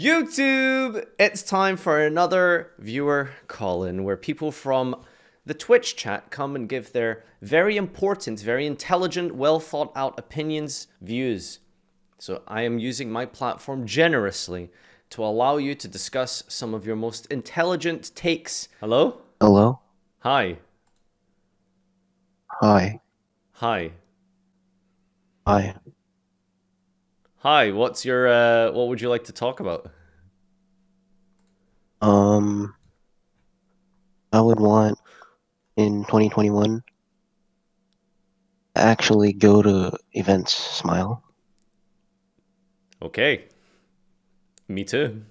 YouTube! It's time for another viewer call-in where people from the Twitch chat come and give their very important, very intelligent, well-thought-out opinions, views. So I am using my platform generously to allow you to discuss some of your most intelligent takes. Hello? Hello? Hi. Hi. Hi. Hi. Hi, what's your, what would you like to talk about? I would want in 2021 to actually go to events, Smile. Okay. Me too.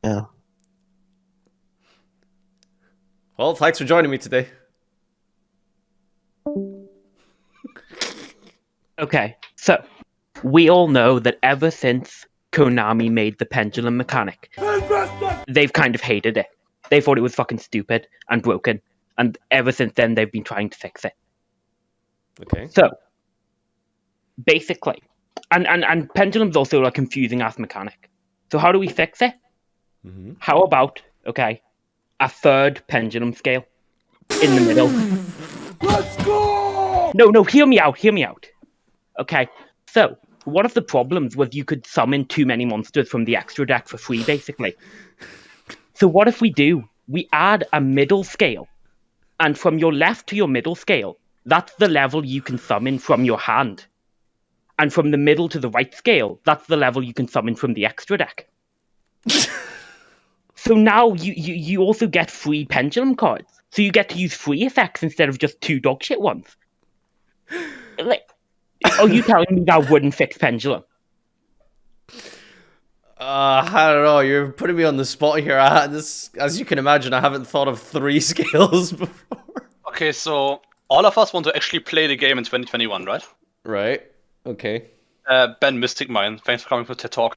Yeah. Well, thanks for joining me today. Okay, so we all know that ever since Konami made the Pendulum mechanic, they've kind of hated it. They thought it was fucking stupid and broken, and ever since then they've been trying to fix it. Okay. So, basically, and Pendulum's also a confusing ass mechanic. So how do we fix it? Mm-hmm. How about, okay, a third pendulum scale in the middle? Let's go! No, hear me out. Okay, so one of the problems was you could summon too many monsters from the extra deck for free, basically. So what if we add a middle scale, and from your left to your middle scale, that's the level you can summon from your hand. And from the middle to the right scale, that's the level you can summon from the extra deck. So now you also get free pendulum cards. So you get to use free effects instead of just two dogshit ones. Like, are you telling me that wouldn't fix Pendulum? I don't know. You're putting me on the spot here. As you can imagine, I haven't thought of 3 scales before. Okay, so all of us want to actually play the game in 2021, right? Right. Okay. Ben Mystic Mine, thanks for coming for TED Talk.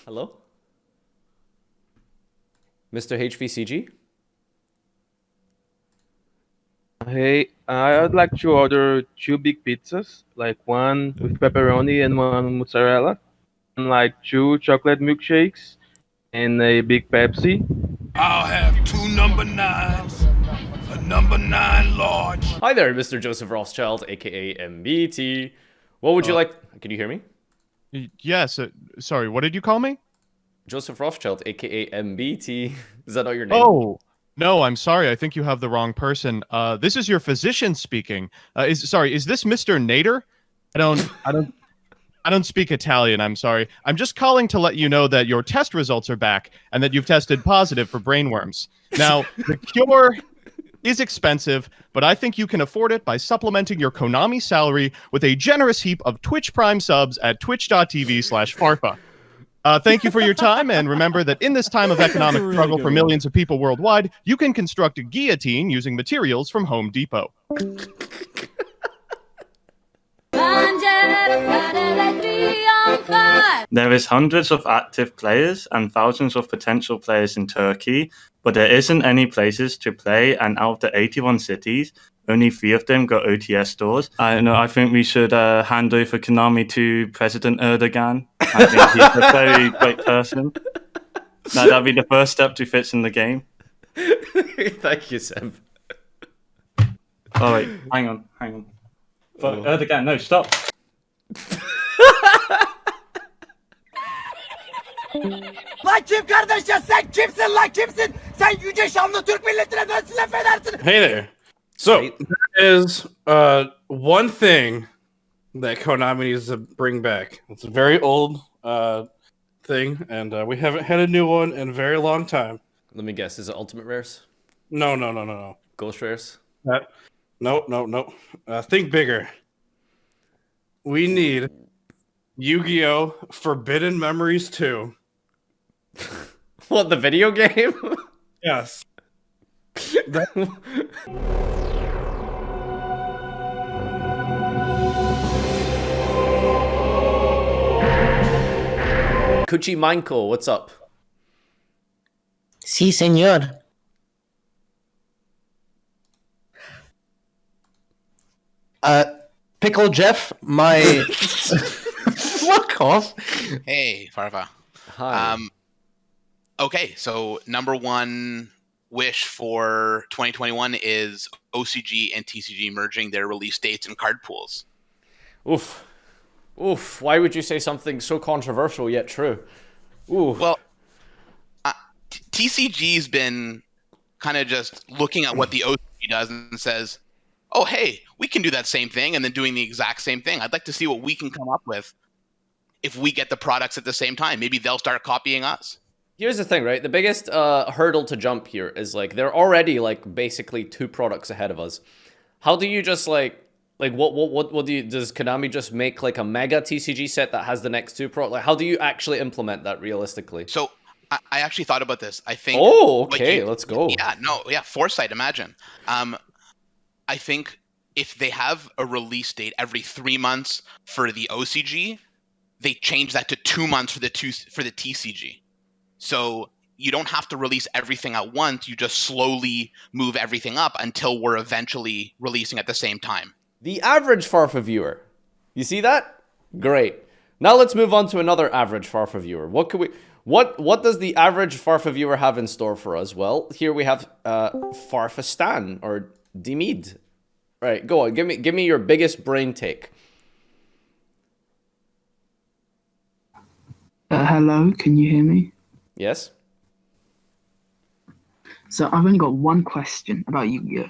Hello? Mr. HVCG? Hey, I'd like to order 2 big pizzas, like one with pepperoni and one mozzarella, and like 2 chocolate milkshakes, and a big Pepsi. I'll have 2 number 9s, a number 9 large. Hi there, Mr. Joseph Rothschild, aka MBT. What would you like? Can you hear me? Yes. Sorry, what did you call me? Joseph Rothschild, aka MBT. Is that not your name? Oh, no, I'm sorry. I think you have the wrong person. This is your physician speaking. Is this Mr. Nader? I don't speak Italian. I'm sorry. I'm just calling to let you know that your test results are back and that you've tested positive for brainworms. Now, the cure is expensive, but I think you can afford it by supplementing your Konami salary with a generous heap of Twitch Prime subs at twitch.tv/Farfa. Thank you for your time, and remember that in this time of economic struggle for millions of people worldwide, you can construct a guillotine using materials from Home Depot. There is hundreds of active players and thousands of potential players in Turkey, but there isn't any places to play, and out of the 81 cities, only 3 of them got OTS stores. I think we should hand over Konami to President Erdogan. I think he's a very great person. That'd be the first step to fixing the game. Thank you, Seb. Oh wait, hang on. But Erdogan, no, stop. Lan kim kardeş ya, sen kimsin lan, kimsin? Sen yüce şanlı Türk milletine nasıl laf edersin? Hey there. So, there is one thing that Konami needs to bring back. It's a very old thing, and we haven't had a new one in a very long time. Let me guess. Is it Ultimate Rares? No. Ghost Rares? No. Think bigger. We need Yu-Gi-Oh! Forbidden Memories 2. What, the video game? Yes. Kuchi Manko, what's up? Sí, señor. Pickle Jeff, my... Fuck Fuck off. Hey, Farfa. Hi. Okay, so number one wish for 2021 is OCG and TCG merging their release dates and card pools. Oof. Oof. Why would you say something so controversial yet true? Ooh. Well, TCG's been kind of just looking at what the OCG does and says, oh, hey, we can do that same thing, and then doing the exact same thing. I'd like to see what we can come up with if we get the products at the same time. Maybe they'll start copying us. Here's the thing, right? The biggest hurdle to jump here is like they're already like basically 2 products ahead of us. How do you just like what do you, does Konami just make like a mega TCG set that has the next 2 products? Like how do you actually implement that realistically? So I actually thought about this. I think. Oh, okay, let's go. Yeah, foresight. Imagine. I think if they have a release date every 3 months for the OCG, they change that to 2 months for the TCG. So you don't have to release everything at once. You just slowly move everything up until we're eventually releasing at the same time. The average Farfa viewer. You see that? Great. Now let's move on to another average Farfa viewer. What does the average Farfa viewer have in store for us? Well, here we have Farfa Stan or Dimid. Right, go on. Give me your biggest brain take. Hello, can you hear me? Yes. So I've only got one question about Yu-Gi-Oh.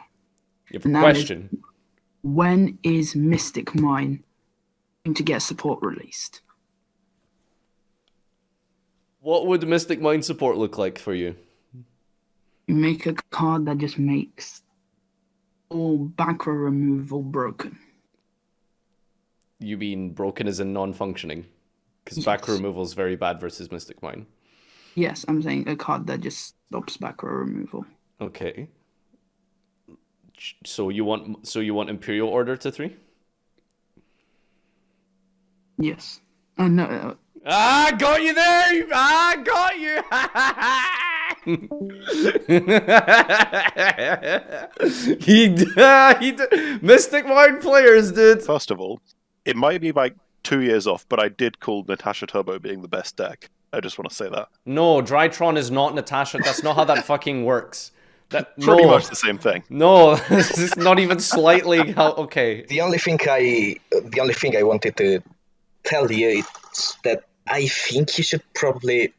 You have a question? When is Mystic Mine going to get support released? What would Mystic Mine support look like for you? You make a card that just makes all back row removal broken. You mean broken as in non-functioning? Because back row removal is very bad versus Mystic Mine. Yes, I'm saying a card that just stops back row removal. Okay. So you want Imperial Order to 3? Yes. No. Got you there! Got you! Mystic Mine players, dude! First of all, it might be like 2 years off, but I did call Natasha Turbo being the best deck. I just want to say that. No, Drytron is not Natasha. That's not how that fucking works. Pretty much the same thing. No, this is not even slightly how. Okay. The only thing I wanted to tell you is that I think you should probably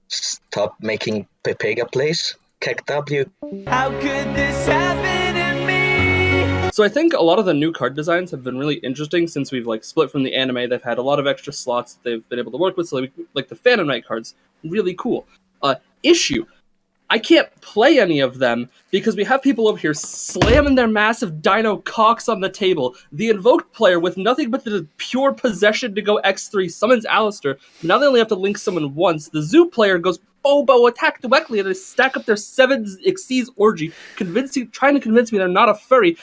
stop making Pepega plays. KW. How could this happen to me? So I think a lot of the new card designs have been really interesting since we've like split from the anime. They've had a lot of extra slots that they've been able to work with. So like the Phantom Knight cards, really cool. Issue. I can't play any of them because we have people over here slamming their massive dino cocks on the table. The invoked player with nothing but the pure possession to go X3 summons Alistair. Now they only have to link someone once. The zoo player goes Bobo attack directly and they stack up their 7 Xyz orgy, trying to convince me they're not a furry.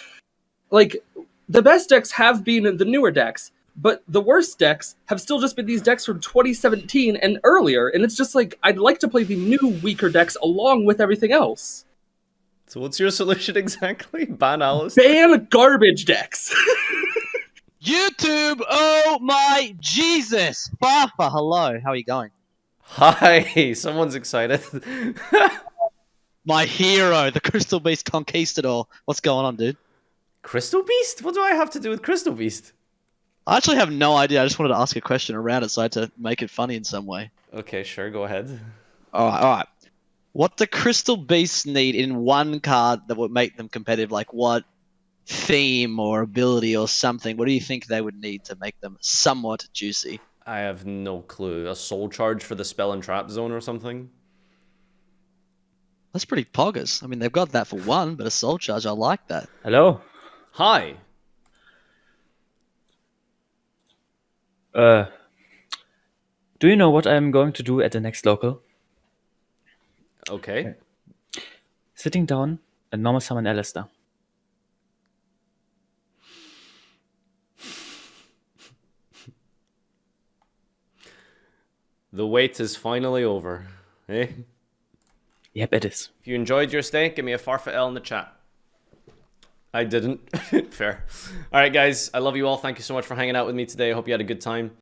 Like, the best decks have been the newer decks. But the worst decks have still just been these decks from 2017 and earlier, and it's just like, I'd like to play the new, weaker decks along with everything else. So what's your solution exactly? Ban Alistair? Ban garbage decks! YouTube, oh my Jesus! Farfa, hello, how are you going? Hi, someone's excited. My hero, the Crystal Beast Conquistador. What's going on, dude? Crystal Beast? What do I have to do with Crystal Beast? I actually have no idea. I just wanted to ask a question around it, so I had to make it funny in some way. Okay, sure, go ahead. Alright. What do Crystal Beasts need in one card that would make them competitive? Like, what theme or ability or something? What do you think they would need to make them somewhat juicy? I have no clue. A soul charge for the spell and trap zone or something? That's pretty poggers. I mean, they've got that for one, but a soul charge, I like that. Hello? Hi. Do you know what I'm going to do at the next local? Okay. Sitting down and normal summon Alistair. The wait is finally over. Eh? Yep, it is. If you enjoyed your stay, give me a Farfa L in the chat. I didn't. Fair. All right, guys. I love you all. Thank you so much for hanging out with me today. I hope you had a good time.